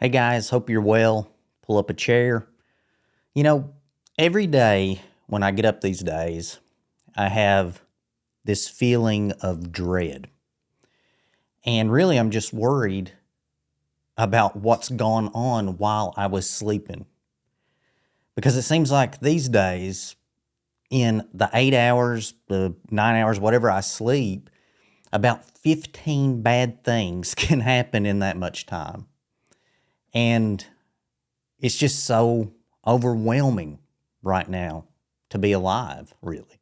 Hey guys, hope you're well. Pull up a chair. You know, every day when I get up these days, I have this feeling of dread. And really, I'm just worried about what's gone on while I was sleeping. Because it seems like these days, in the 8 hours, the 9 hours, whatever I sleep, about 15 bad things can happen in that much time. And it's just so overwhelming right now to be alive, really.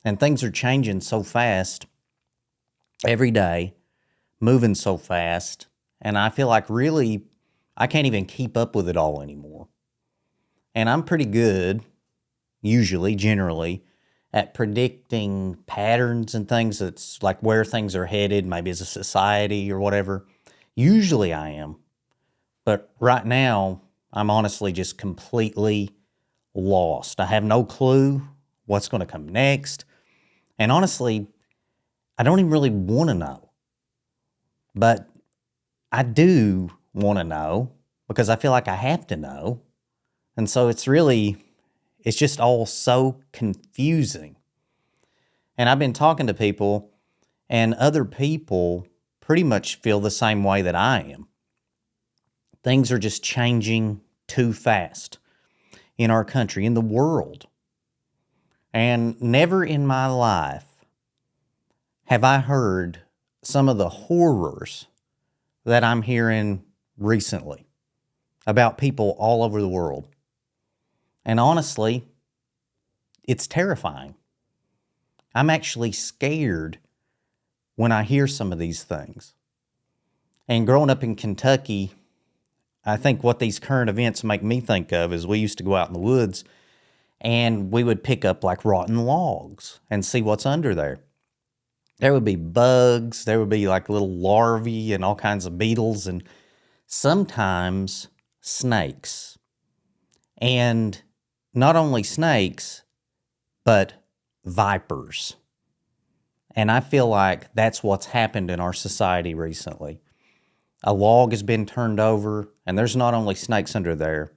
And things are changing so fast every day, moving so fast. And I feel like really I can't even keep up with it all anymore. And I'm pretty good, usually, generally, at predicting patterns and things that's like where things are headed, maybe as a society or whatever. Usually I am. But right now, I'm honestly just completely lost. I have no clue what's going to come next. And honestly, I don't even really want to know. But I do want to know because I feel like I have to know. And so it's just all so confusing. And I've been talking to people, and other people pretty much feel the same way that I am. Things are just changing too fast in our country, in the world. And never in my life have I heard some of the horrors that I'm hearing recently about people all over the world. And honestly, it's terrifying. I'm actually scared when I hear some of these things. And growing up in Kentucky, I think what these current events make me think of is we used to go out in the woods and we would pick up like rotten logs and see what's under there. There would be bugs, there would be like little larvae and all kinds of beetles, and sometimes snakes. And not only snakes, but vipers. And I feel like that's what's happened in our society recently. A log has been turned over, and there's not only snakes under there,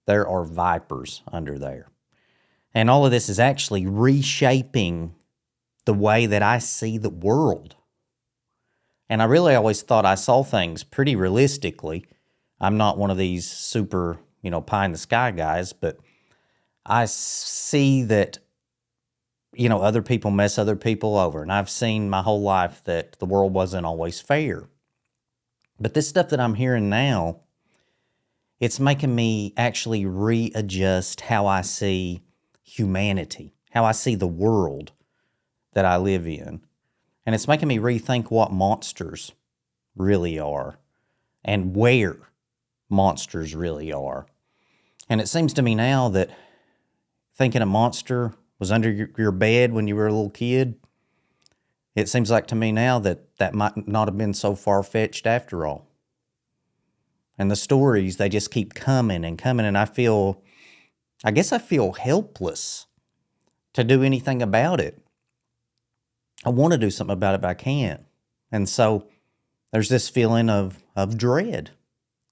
there are vipers under there. And all of this is actually reshaping the way that I see the world. And I really always thought I saw things pretty realistically. I'm not one of these super, pie in the sky guys, but I see that, other people mess other people over. And I've seen my whole life that the world wasn't always fair. But this stuff that I'm hearing now, it's making me actually readjust how I see humanity, how I see the world that I live in. And it's making me rethink what monsters really are and where monsters really are. And it seems to me now that thinking a monster was under your bed when you were a little kid, it seems like to me now that that might not have been so far-fetched after all. And the stories, they just keep coming and coming, and I guess I feel helpless to do anything about it. I want to do something about it, but I can't. And so there's this feeling of dread.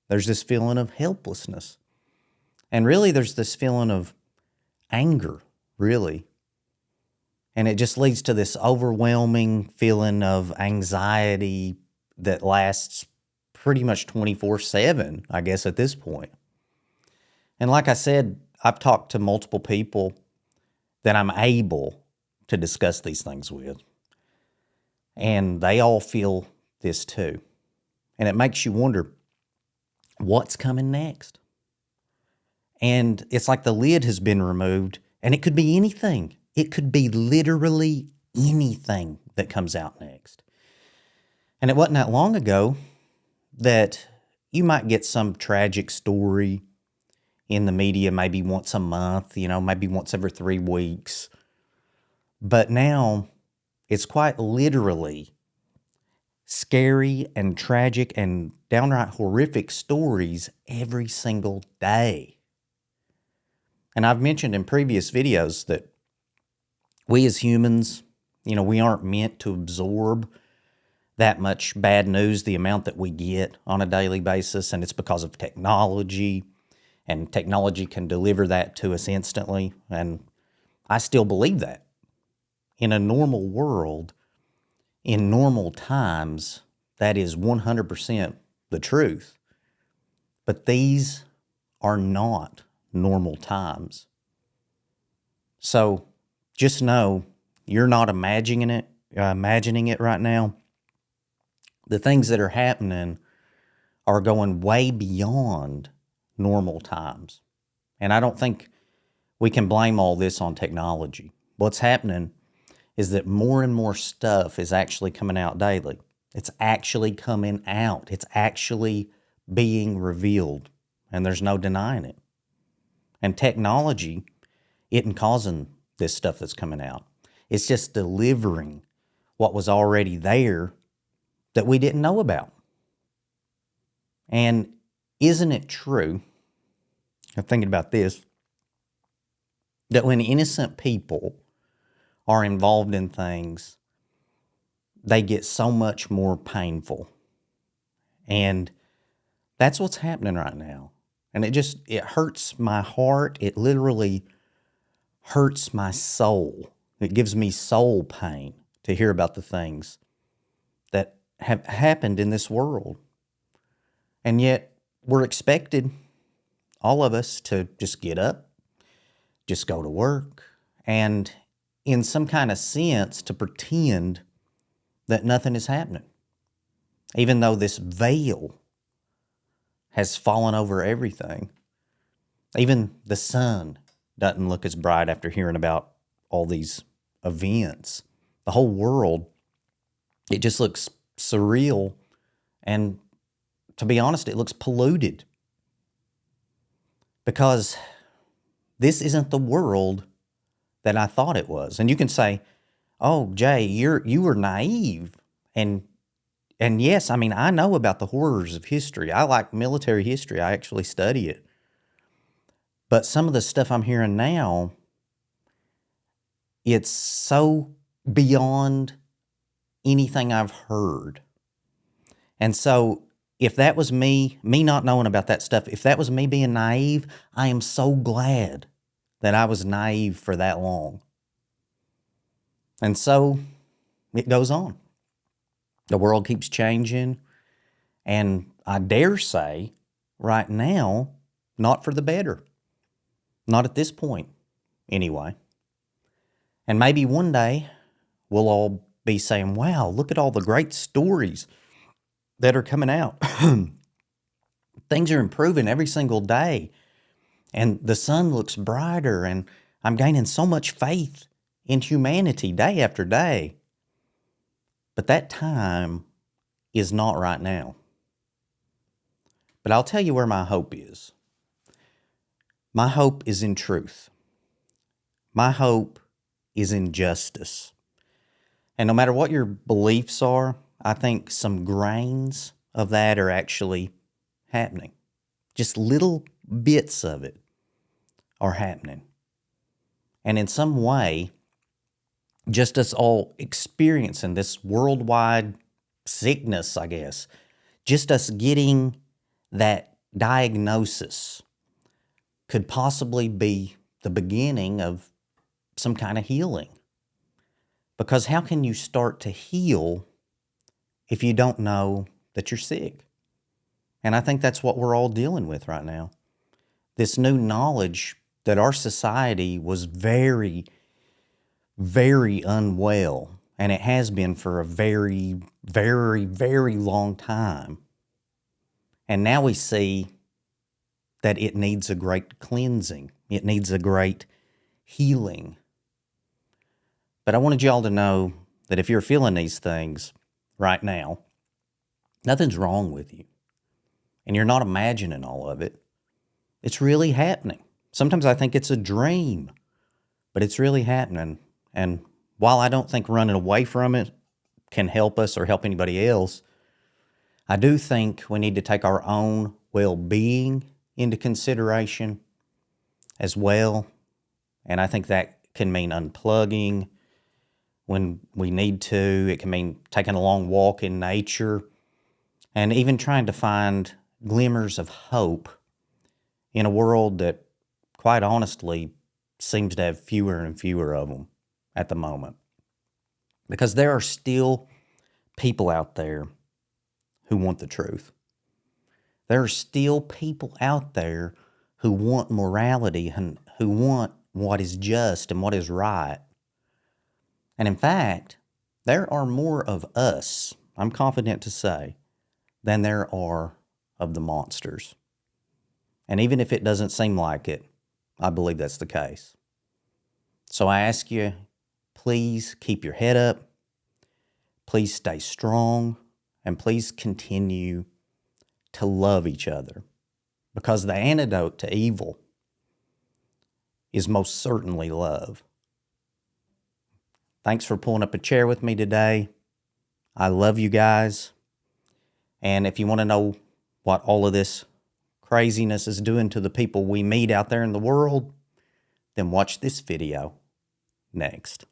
There's this feeling of helplessness. And really, there's this feeling of anger, really. And it just leads to this overwhelming feeling of anxiety that lasts pretty much 24/7, I guess, at this point. And like I said, I've talked to multiple people that I'm able to discuss these things with. And they all feel this too. And it makes you wonder, what's coming next? And it's like the lid has been removed, and it could be anything. It could be literally anything that comes out next. And it wasn't that long ago that you might get some tragic story in the media maybe once a month, maybe once every 3 weeks. But now it's quite literally scary and tragic and downright horrific stories every single day. And I've mentioned in previous videos that we as humans, we aren't meant to absorb that much bad news, the amount that we get on a daily basis, and it's because of technology, and technology can deliver that to us instantly. And I still believe that. In a normal world, in normal times, that is 100% the truth. But these are not normal times. So just know you're not imagining it right now. The things that are happening are going way beyond normal times. And I don't think we can blame all this on technology. What's happening is that more and more stuff is actually coming out daily. It's actually coming out. It's actually being revealed. And there's no denying it. And technology isn't causing this stuff that's coming out. It's just delivering what was already there that we didn't know about. And isn't it true, I'm thinking about this, that when innocent people are involved in things, they get so much more painful. And that's what's happening right now. And it hurts my heart. It literally hurts my soul. It gives me soul pain to hear about the things that have happened in this world. And yet we're expected, all of us, to just get up, just go to work, and in some kind of sense to pretend that nothing is happening. Even though this veil has fallen over everything. Even the sun doesn't look as bright after hearing about all these events. The whole world, it just looks surreal, and to be honest, it looks polluted. Because this isn't the world that I thought it was. And you can say, "Oh, Jay, you were naive." And yes, I mean, I know about the horrors of history. I like military history. I actually study it. But some of the stuff I'm hearing now, it's so beyond anything I've heard. And so if that was me not knowing about that stuff, if that was me being naive, I am so glad that I was naive for that long. And so it goes on. The world keeps changing. And I dare say right now, not for the better. Not at this point, anyway. And maybe one day we'll all be saying, wow, look at all the great stories that are coming out. Things are improving every single day. And the sun looks brighter, and I'm gaining so much faith in humanity day after day. But that time is not right now. But I'll tell you where my hope is. My hope is in truth. My hope is in justice. And no matter what your beliefs are, I think some grains of that are actually happening. Just little bits of it are happening. And in some way, just us all experiencing this worldwide sickness, I guess, just us getting that diagnosis could possibly be the beginning of some kind of healing. Because how can you start to heal if you don't know that you're sick? And I think that's what we're all dealing with right now. This new knowledge that our society was very, very unwell, and it has been for a very, very, very long time. And now we see that it needs a great cleansing. It needs a great healing. But I wanted y'all to know that if you're feeling these things right now, nothing's wrong with you. And you're not imagining all of it. It's really happening. Sometimes I think it's a dream, but it's really happening. And while I don't think running away from it can help us or help anybody else, I do think we need to take our own well-being into consideration as well. And I think that can mean unplugging, when we need to. It can mean taking a long walk in nature and even trying to find glimmers of hope in a world that, quite honestly, seems to have fewer and fewer of them at the moment. Because there are still people out there who want the truth. There are still people out there who want morality and who want what is just and what is right. And in fact, there are more of us, I'm confident to say, than there are of the monsters. And even if it doesn't seem like it, I believe that's the case. So I ask you, please keep your head up, please stay strong, and please continue to love each other. Because the antidote to evil is most certainly love. Thanks for pulling up a chair with me today. I love you guys. And if you want to know what all of this craziness is doing to the people we meet out there in the world, then watch this video next.